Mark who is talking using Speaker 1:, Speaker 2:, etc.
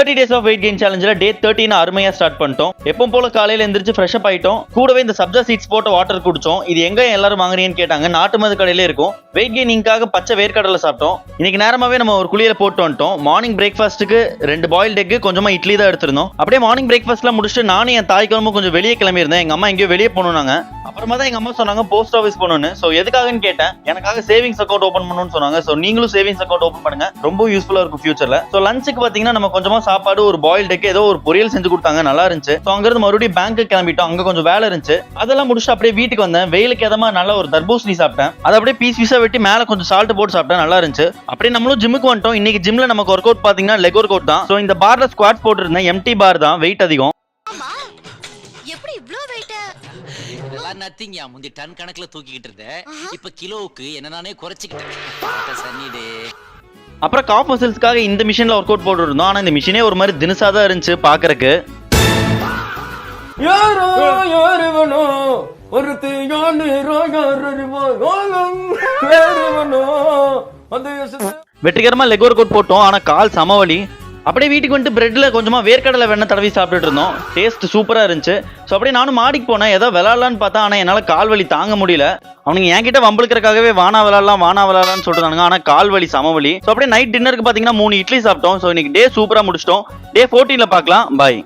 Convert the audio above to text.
Speaker 1: 30 days of weight gain challengeல டே 13 அருமையா start பண்ணிட்டோம். எப்பவும் போல காலையில எந்திரிச்சு ஃப்ரெஷ் அப் ஆயிட்டோம். கூடவே இந்த சப்ஜா சீட்ஸ் போட்ட வாட்டர் குடிச்சோம். இது எங்க எல்லாரும் வாங்குறீங்கன்னு கேட்டாங்க. நாட்டு மருந்து கடையிலே இருக்கும். வெயிட் கெய்னிங்காக பச்சை வேர்க்கடலை சாப்பிட்டோம். இன்னைக்கு நேரமாவே நம்ம ஒரு குளியல போட்டு வந்துட்டோம். மார்னிங் பிரேக்ஃபாஸ்ட்டுக்கு 2 பாயில்ட் எக், கொஞ்சமா இட்லி தான் எடுத்திருந்தோம். அப்படியே மார்னிங் பிரேக்ஃபாஸ்ட்லாம் முடிச்சுட்டு நானும் என் தாய் குழம்பு கொஞ்சம் வெளியே கிளம்பி இருந்தேன். எங்க அம்மா எங்கேயோ வெளியே போனாங்க. அப்புறமா தான் எங்க அம்மா சொன்னாங்க போஸ்ட் ஆஃபீஸ் போகணும்னு. சோ எதுக்காகன்னு கேட்டேன். எனக்காக சேவிங்ஸ் அக்கௌண்ட் ஓபன் பண்ணணும்னு சொன்னாங்க. சோ நீங்களும் சேவிங்ஸ் அக்கௌண்ட் ஓபன் பண்ணுங்க, ரொம்ப யூஸ்ஃபுல்லா இருக்கும் ஃபியூச்சர்ல. சோ லஞ்சுக்கு பாத்தீங்கன்னா நம்ம கொஞ்சமா சாப்பாடு, ஒரு பாயில்ட் எக், ஏதோ ஒரு பொரியல் செஞ்சு கொடுத்தாங்க, நல்லா இருந்துச்சு. சோ அங்க இருந்து மறுபடியும் பேங்க்கு கிளம்பிட்டோம். அங்க கொஞ்சம் வேலை இருந்துச்சு, அதெல்லாம் முடிச்சுட்டு அப்படியே வீட்டுக்கு வந்தேன். வெயிலுக்கு ஏதமா நல்ல ஒரு தர்பூசணி சாப்பிட்டேன். அதை அப்படியே பீஸா வெட்டி மேல கொஞ்சம் சால்ட் போட்டு சாப்பிட்டேன், நல்லா இருந்துச்சு. அப்படியே நம்மளும் ஜிம்முக்கு வந்துட்டோம். இன்னைக்கு ஜிம்ல நமக்கு ஒர்க் அவுட் பாத்தீங்கன்னா லெக் ஒர்க் அவுட் தான். சோ இந்த பார்ல ஸ்குவாட் போட்டு இருந்தேன். எம்டி பார் தான், வெயிட் அதிகம்.
Speaker 2: எப்படி இவ்ளோ வெயிட்?
Speaker 3: இதெல்லாம் நத்திங். முந்தி டன் கணக்குல தூக்கிட்டு இருந்தேன், இப்ப கிலோவுக்கு என்ன நானே குறைச்சிக்கிட்டேன். சன்னிடே.
Speaker 1: அப்புறம் காஃப் மசில்ஸ்க்காக இந்த மிஷின்ல ஒர்க் அவுட் போட்டு இருந்தோம். ஆனா இந்த மிஷினே ஒரு மாதிரி தினுசா தான் இருந்துச்சு பாக்குறதுக்கு. வெற்றிகரமா லெக் ஒர்க் அவுட் போட்டோம். ஆனா கால் சமவலி. அப்படியே வீட்டுக்கு வந்துட்டு பிரெட்ல கொஞ்சமா வேர்க்கடலை வெண்ணெய் தடவி சாப்பிட்டுட்டு இருந்தோம். டேஸ்ட் சூப்பரா இருந்துச்சு. ஸோ அப்படியே நானும் மாடிக்கு போனேன், ஏதோ விளாட்லான்னு பார்த்தா. ஆனால் என்னால் கால் வலி தாங்க முடியல. அவனுங்க என்கிட்ட வம்பளுக்கிறக்காகவே வானா விளாட்லான்னு சொல்லிட்டு. ஆனால் கால் வலி சமவலி. ஸோ அப்படியே நைட் டின்னருக்கு பார்த்தீங்கன்னா 3 இட்லி சாப்பிட்டோம். ஸோ இன்னைக்கு டே சூப்பராக முடிச்சிட்டோம். டே 14ல பார்க்கலாம். பாய்.